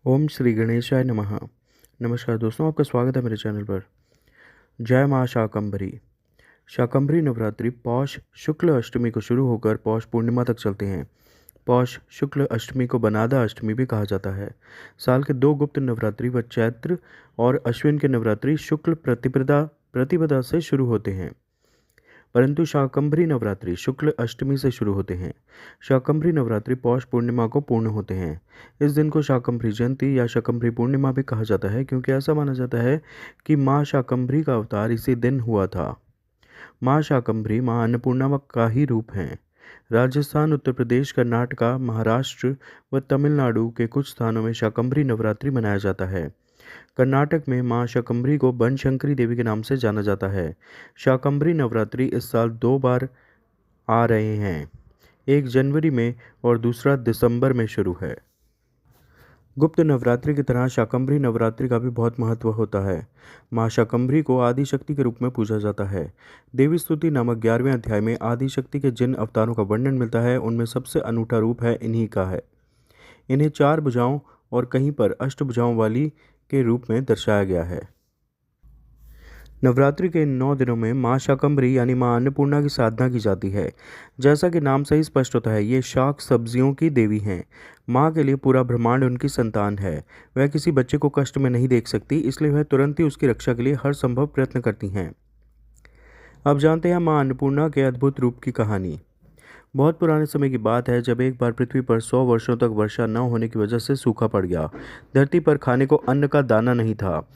ओम श्री गणेशाय नमः। नमस्कार दोस्तों, आपका स्वागत है मेरे चैनल पर। जय माँ शाकंभरी। शाकंभरी नवरात्रि पौष शुक्ल अष्टमी को शुरू होकर पौष पूर्णिमा तक चलते हैं। पौष शुक्ल अष्टमी को बनादा अष्टमी भी कहा जाता है। साल के दो गुप्त नवरात्रि व चैत्र और अश्विन के नवरात्रि शुक्ल प्रतिपदा से शुरू होते हैं, परंतु शाकंभरी नवरात्रि शुक्ल अष्टमी से शुरू होते हैं। शाकंभरी नवरात्रि पौष पूर्णिमा को पूर्ण होते हैं। इस दिन को शाकंभरी जयंती या शाकंभरी पूर्णिमा भी कहा जाता है, क्योंकि ऐसा माना जाता है कि माँ शाकंभरी का अवतार इसी दिन हुआ था। माँ शाकंभरी माँ अन्नपूर्णा का ही रूप हैं। राजस्थान, उत्तर प्रदेश, कर्नाटका, महाराष्ट्र व तमिलनाडु के कुछ स्थानों में शाकंभरी नवरात्रि मनाया जाता है। कर्नाटक में मां शाकंभरी को बनशंकरी देवी के नाम से जाना जाता है। शाकंभरी नवरात्रि इस साल दो बार आ रहे हैं, एक जनवरी में और दूसरा दिसंबर में शुरू है। गुप्त नवरात्रि की तरह शाकंभरी नवरात्रि का भी बहुत महत्व होता है। मां शाकंभरी को आदि शक्ति के रूप में पूजा जाता है। देवी स्तुति नामक 11वें अध्याय में आदि शक्ति के जिन अवतारों का वर्णन मिलता है, उनमें सबसे अनूठा रूप है इन्हीं का है। इन्हें 4 भुजाओं और कहीं पर अष्टभुजाओं वाली के रूप में दर्शाया गया है। नवरात्रि के इन 9 दिनों में माँ शाकंभरी यानी माँ अन्नपूर्णा की साधना की जाती है। जैसा कि नाम से ही स्पष्ट होता है, ये शाक सब्जियों की देवी हैं। माँ के लिए पूरा ब्रह्मांड उनकी संतान है। वह किसी बच्चे को कष्ट में नहीं देख सकती, इसलिए वह तुरंत ही उसकी रक्षा के लिए हर संभव प्रयत्न करती हैं। अब जानते हैं माँ अन्नपूर्णा के अद्भुत रूप की कहानी। बहुत पुराने समय की बात है, जब एक बार पृथ्वी पर 100 वर्षों तक वर्षा न होने की वजह से सूखा पड़ गया। धरती पर खाने को अन्न का दाना नहीं था।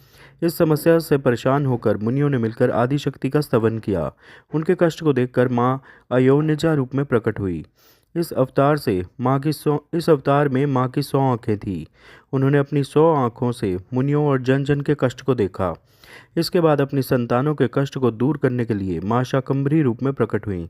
इस समस्या से परेशान होकर मुनियों ने मिलकर आदि शक्ति का स्तवन किया। उनके कष्ट को देखकर माँ अयोनिजा रूप में प्रकट हुई। इस अवतार में माँ की 100 आँखें थीं। उन्होंने अपनी 100 आँखों से मुनियों और जन जन के कष्ट को देखा। इसके बाद अपनी संतानों के कष्ट को दूर करने के लिए माँ शाकंभरी रूप में प्रकट हुई।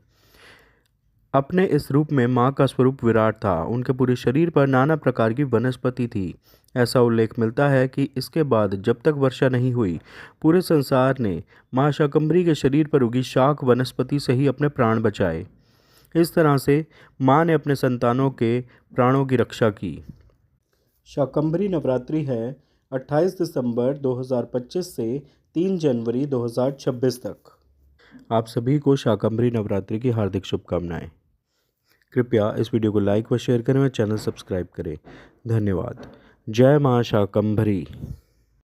अपने इस रूप में माँ का स्वरूप विराट था। उनके पूरे शरीर पर नाना प्रकार की वनस्पति थी। ऐसा उल्लेख मिलता है कि इसके बाद जब तक वर्षा नहीं हुई, पूरे संसार ने माँ शाकंभरी के शरीर पर उगी शाक वनस्पति से ही अपने प्राण बचाए। इस तरह से माँ ने अपने संतानों के प्राणों की रक्षा की। शाकंभरी नवरात्रि है 28 दिसंबर 2025 से 3 जनवरी 2026 तक। आप सभी को शाकंभरी नवरात्रि की हार्दिक शुभकामनाएं। कृपया इस वीडियो को लाइक व शेयर करें और चैनल सब्सक्राइब करें। धन्यवाद। जय मां शाकंभरी।